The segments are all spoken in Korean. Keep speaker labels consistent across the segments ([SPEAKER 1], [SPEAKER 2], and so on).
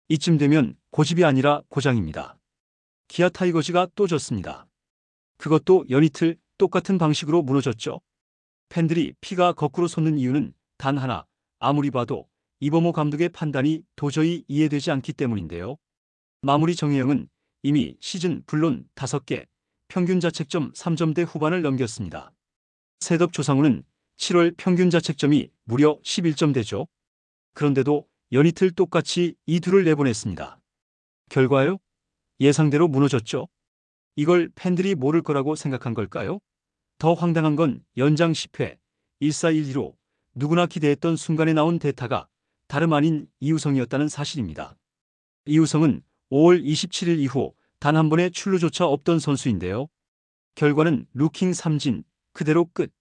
[SPEAKER 1] 이쯤 되면 고집이 아니라 고장입니다. 기아 타이거즈가 또 졌습니다. 그것도 연이틀 똑같은 방식으로 무너졌죠. 팬들이 피가 거꾸로 솟는 이유는 단 하나, 아무리 봐도 이범호 감독의 판단이 도저히 이해되지 않기 때문인데요. 마무리 정혜영은 이미 시즌 불론 5개, 평균 자책점 3점대 후반을 넘겼습니다. 셋업 조상우는 7월 평균 자책점이 무려 11점대죠. 그런데도 연이틀 똑같이 이 둘을 내보냈습니다. 결과요? 예상대로 무너졌죠. 이걸 팬들이 모를 거라고 생각한 걸까요? 더 황당한 건 연장 10회 1-4-1-2로 누구나 기대했던 순간에 나온 대타가 다름 아닌 이우성이었다는 사실입니다. 이우성은 5월 27일 이후 단 한 번의 출루조차 없던 선수인데요. 결과는 루킹 3진, 그대로 끝.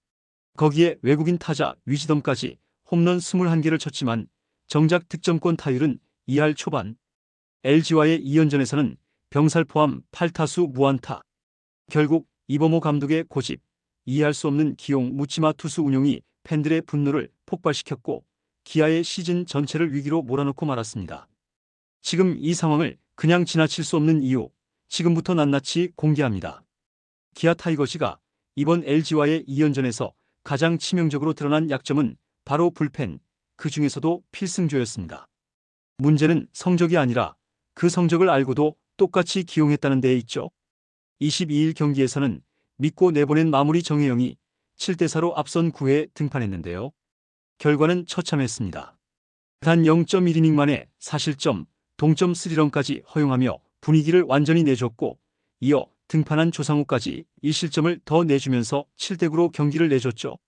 [SPEAKER 1] 거기에 외국인 타자 위즈덤까지 홈런 21개를 쳤지만 정작 득점권 타율은 2할 초반. LG와의 2연전에서는 병살 포함 8타수 무안타. 결국 이범호 감독의 고집, 이해할 수 없는 기용 묻지마 투수 운용이 팬들의 분노를 폭발시켰고 기아의 시즌 전체를 위기로 몰아넣고 말았습니다. 지금 이 상황을 그냥 지나칠 수 없는 이유, 지금부터 낱낱이 공개합니다. 기아 타이거즈가 이번 LG와의 2연전에서 가장 치명적으로 드러난 약점은 바로 불펜, 그 중에서도 필승조였습니다. 문제는 성적이 아니라 그 성적을 알고도 똑같이 기용했다는 데에 있죠. 22일 경기에서는 믿고 내보낸 마무리 정혜영이 7대4로 앞선 9회에 등판했는데요. 결과는 처참했습니다. 단 0.1이닝 만에 4실점, 동점 3런까지 허용하며 분위기를 완전히 내줬고 이어 등판한 조상우까지 1실점을 더 내주면서 7대9로 경기를 내줬죠.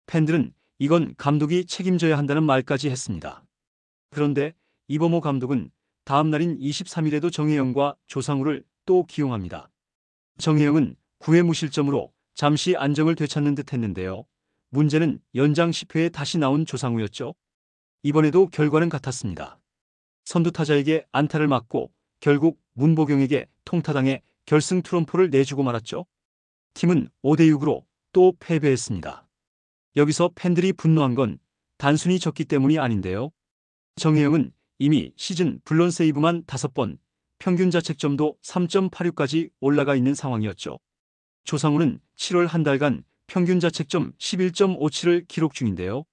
[SPEAKER 1] 팬들은 이건 감독이 책임져야 한다는 말까지 했습니다. 그런데 이범호 감독은 다음 날인 23일에도 정혜영과 조상우를 또 기용합니다. 정혜영은 9회 무실점으로 잠시 안정을 되찾는 듯 했는데요. 문제는 연장 10회에 다시 나온 조상우였죠. 이번에도 결과는 같았습니다. 선두타자에게 안타를 맞고 결국 문보경에게 통타당해 결승 트럼프를 내주고 말았죠. 팀은 5대6으로 또 패배했습니다. 여기서 팬들이 분노한 건 단순히 졌기 때문이 아닌데요. 정혜영은 이미 시즌 불론 세이브만 5번, 평균 자책점도 3.86까지 올라가 있는 상황이었죠. 조상우는 7월 한 달간 평균 자책점 11.57을 기록 중인데요.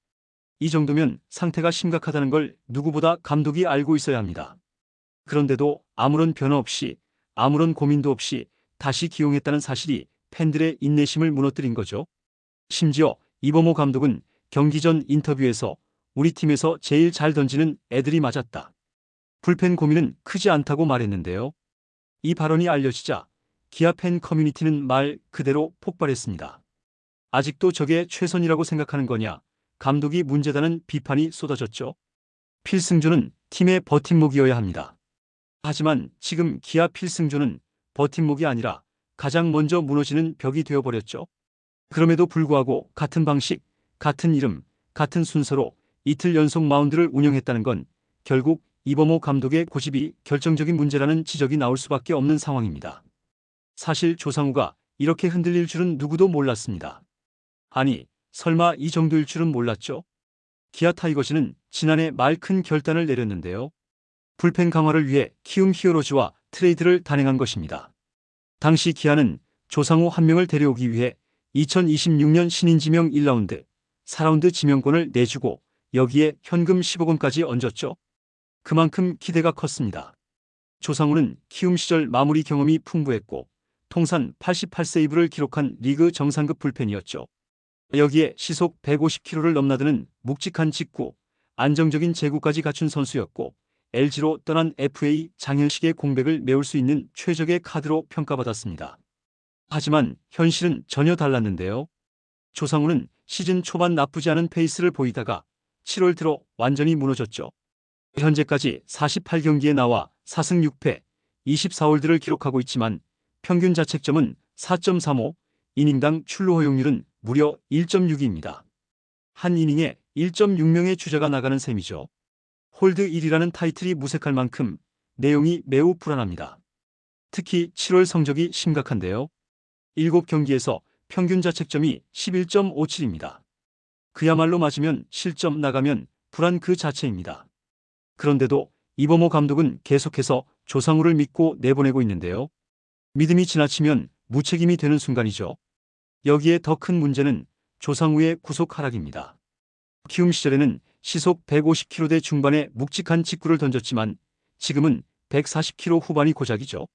[SPEAKER 1] 이 정도면 상태가 심각하다는 걸 누구보다 감독이 알고 있어야 합니다. 그런데도 아무런 변화 없이, 아무런 고민도 없이 다시 기용했다는 사실이 팬들의 인내심을 무너뜨린 거죠. 심지어 이범호 감독은 경기 전 인터뷰에서 우리 팀에서 제일 잘 던지는 애들이 맞았다. 불펜 고민은 크지 않다고 말했는데요. 이 발언이 알려지자 기아 팬 커뮤니티는 말 그대로 폭발했습니다. 아직도 저게 최선이라고 생각하는 거냐, 감독이 문제다는 비판이 쏟아졌죠. 필승조는 팀의 버팀목이어야 합니다. 하지만 지금 기아 필승조는 버팀목이 아니라 가장 먼저 무너지는 벽이 되어버렸죠. 그럼에도 불구하고 같은 방식, 같은 이름, 같은 순서로 이틀 연속 마운드를 운영했다는 건 결국 이범호 감독의 고집이 결정적인 문제라는 지적이 나올 수밖에 없는 상황입니다. 사실 조상우가 이렇게 흔들릴 줄은 누구도 몰랐습니다. 아니, 설마 이 정도일 줄은 몰랐죠? 기아 타이거즈는 지난해 말 큰 결단을 내렸는데요. 불펜 강화를 위해 키움 히어로즈와 트레이드를 단행한 것입니다. 당시 기아는 조상우 한 명을 데려오기 위해 2026년 신인 지명 1라운드, 4라운드 지명권을 내주고 여기에 현금 10억 원까지 얹었죠. 그만큼 기대가 컸습니다. 조상우는 키움 시절 마무리 경험이 풍부했고 통산 88세이브를 기록한 리그 정상급 불펜이었죠. 여기에 시속 150km를 넘나드는 묵직한 직구, 안정적인 제구까지 갖춘 선수였고 LG로 떠난 FA 장현식의 공백을 메울 수 있는 최적의 카드로 평가받았습니다. 하지만 현실은 전혀 달랐는데요. 조상우는 시즌 초반 나쁘지 않은 페이스를 보이다가 7월 들어 완전히 무너졌죠. 현재까지 48경기에 나와 4승 6패, 24홀드를 기록하고 있지만 평균 자책점은 4.35, 이닝당 출루 허용률은 무려 1.62입니다. 한 이닝에 1.6명의 주자가 나가는 셈이죠. 홀드 1이라는 타이틀이 무색할 만큼 내용이 매우 불안합니다. 특히 7월 성적이 심각한데요. 7경기에서 평균 자책점이 11.57입니다. 그야말로 맞으면 실점, 나가면 불안 그 자체입니다. 그런데도 이범호 감독은 계속해서 조상우를 믿고 내보내고 있는데요. 믿음이 지나치면 무책임이 되는 순간이죠. 여기에 더 큰 문제는 조상우의 구속 하락입니다. 키움 시절에는 시속 150km대 중반의 묵직한 직구를 던졌지만 지금은 140km 후반이 고작이죠.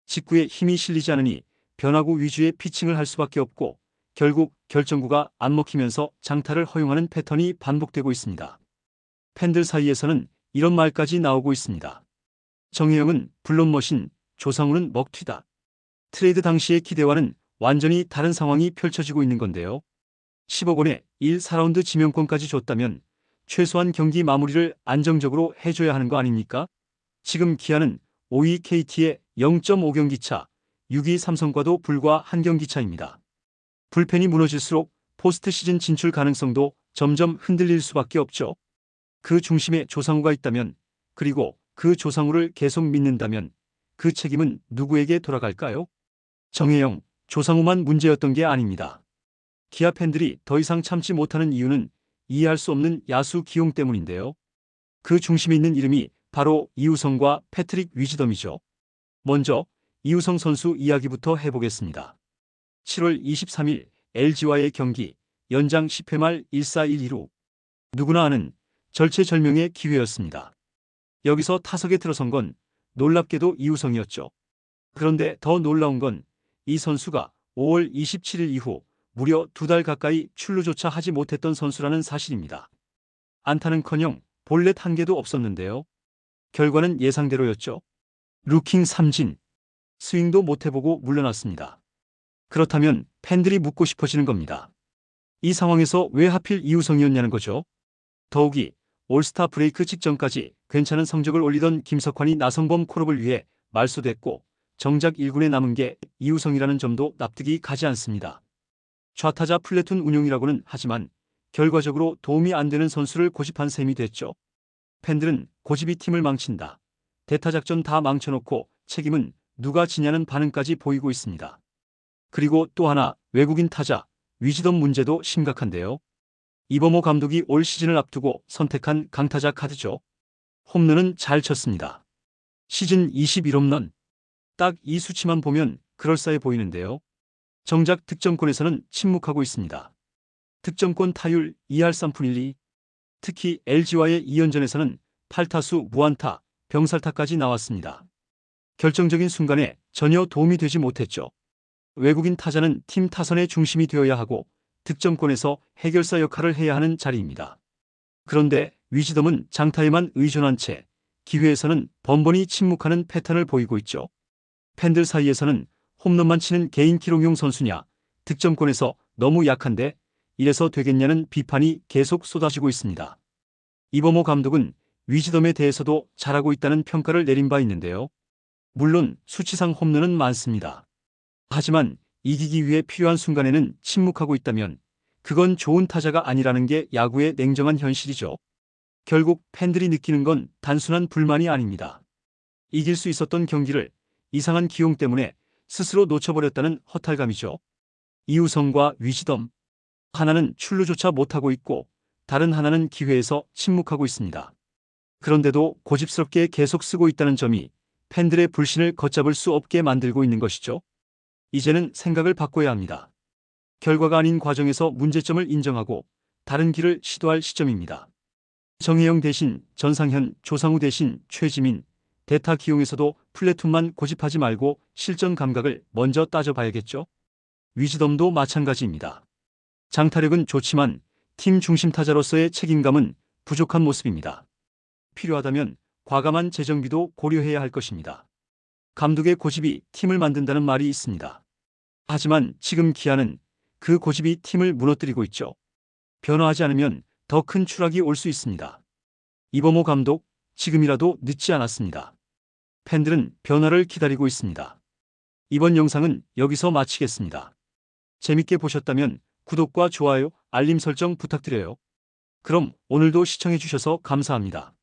[SPEAKER 1] 직구에 힘이 실리지 않으니 변화구 위주의 피칭을 할 수밖에 없고 결국 결정구가 안 먹히면서 장타를 허용하는 패턴이 반복되고 있습니다. 팬들 사이에서는 이런 말까지 나오고 있습니다. 정혜영은 블론머신, 조상우는 먹튀다. 트레이드 당시의 기대와는 완전히 다른 상황이 펼쳐지고 있는 건데요. 10억 원에 1, 4라운드 지명권까지 줬다면 최소한 경기 마무리를 안정적으로 해줘야 하는 거 아닙니까? 지금 기아는 5위 KT의 0.5경기 차, 6위 삼성과도 불과 1경기 차입니다. 불펜이 무너질수록 포스트 시즌 진출 가능성도 점점 흔들릴 수밖에 없죠. 그 중심에 조상우가 있다면, 그리고 그 조상우를 계속 믿는다면 그 책임은 누구에게 돌아갈까요? 정혜영, 조상우만 문제였던 게 아닙니다. 기아 팬들이 더 이상 참지 못하는 이유는 이해할 수 없는 야수 기용 때문인데요. 그 중심에 있는 이름이 바로 이우성과 패트릭 위즈덤이죠. 먼저 이우성 선수 이야기부터 해보겠습니다. 7월 23일 LG와의 경기 연장 10회 말 1-4-1-2루 누구나 아는 절체절명의 기회였습니다. 여기서 타석에 들어선 건 놀랍게도 이우성이었죠. 그런데 더 놀라운 건 이 선수가 5월 27일 이후 무려 2달 가까이 출루조차 하지 못했던 선수라는 사실입니다. 안타는커녕 볼넷 한 개도 없었는데요. 결과는 예상대로였죠. 루킹 삼진, 스윙도 못해보고 물러났습니다. 그렇다면 팬들이 묻고 싶어지는 겁니다. 이 상황에서 왜 하필 이우성이었냐는 거죠. 더욱이 올스타 브레이크 직전까지 괜찮은 성적을 올리던 김석환이 나성범 콜업을 위해 말소됐고 정작 1군에 남은 게 이우성이라는 점도 납득이 가지 않습니다. 좌타자 플래툰 운용이라고는 하지만 결과적으로 도움이 안 되는 선수를 고집한 셈이 됐죠. 팬들은 고집이 팀을 망친다. 대타작전 다 망쳐놓고 책임은 누가 지냐는 반응까지 보이고 있습니다. 그리고 또 하나 외국인 타자 위즈덤 문제도 심각한데요. 이범호 감독이 올 시즌을 앞두고 선택한 강타자 카드죠. 홈런은 잘 쳤습니다. 시즌 21홈런. 딱 이 수치만 보면 그럴싸해 보이는데요. 정작 득점권에서는 침묵하고 있습니다. 득점권 타율 2할 3푼 1리. 특히 LG와의 2연전에서는 8타수 무안타, 병살타까지 나왔습니다. 결정적인 순간에 전혀 도움이 되지 못했죠. 외국인 타자는 팀 타선의 중심이 되어야 하고 득점권에서 해결사 역할을 해야 하는 자리입니다. 그런데 위즈덤은 장타에만 의존한 채 기회에서는 번번이 침묵하는 패턴을 보이고 있죠. 팬들 사이에서는 홈런만 치는 개인 기록용 선수냐, 득점권에서 너무 약한데 이래서 되겠냐는 비판이 계속 쏟아지고 있습니다. 이범호 감독은 위즈덤에 대해서도 잘하고 있다는 평가를 내린 바 있는데요. 물론 수치상 홈런은 많습니다. 하지만 이기기 위해 필요한 순간에는 침묵하고 있다면 그건 좋은 타자가 아니라는 게 야구의 냉정한 현실이죠. 결국 팬들이 느끼는 건 단순한 불만이 아닙니다. 이길 수 있었던 경기를 이상한 기용 때문에 스스로 놓쳐버렸다는 허탈감이죠. 이우성과 위즈덤. 하나는 출루조차 못하고 있고 다른 하나는 기회에서 침묵하고 있습니다. 그런데도 고집스럽게 계속 쓰고 있다는 점이 팬들의 불신을 걷잡을 수 없게 만들고 있는 것이죠. 이제는 생각을 바꿔야 합니다. 결과가 아닌 과정에서 문제점을 인정하고 다른 길을 시도할 시점입니다. 정혜영 대신 전상현, 조상우 대신 최지민, 대타 기용에서도 플래툰만 고집하지 말고 실전 감각을 먼저 따져봐야겠죠. 위즈덤도 마찬가지입니다. 장타력은 좋지만 팀 중심 타자로서의 책임감은 부족한 모습입니다. 필요하다면 과감한 재정비도 고려해야 할 것입니다. 감독의 고집이 팀을 만든다는 말이 있습니다. 하지만 지금 기아는 그 고집이 팀을 무너뜨리고 있죠. 변화하지 않으면 더 큰 추락이 올 수 있습니다. 이범호 감독, 지금이라도 늦지 않았습니다. 팬들은 변화를 기다리고 있습니다. 이번 영상은 여기서 마치겠습니다. 재밌게 보셨다면 구독과 좋아요, 알림 설정 부탁드려요. 그럼 오늘도 시청해주셔서 감사합니다.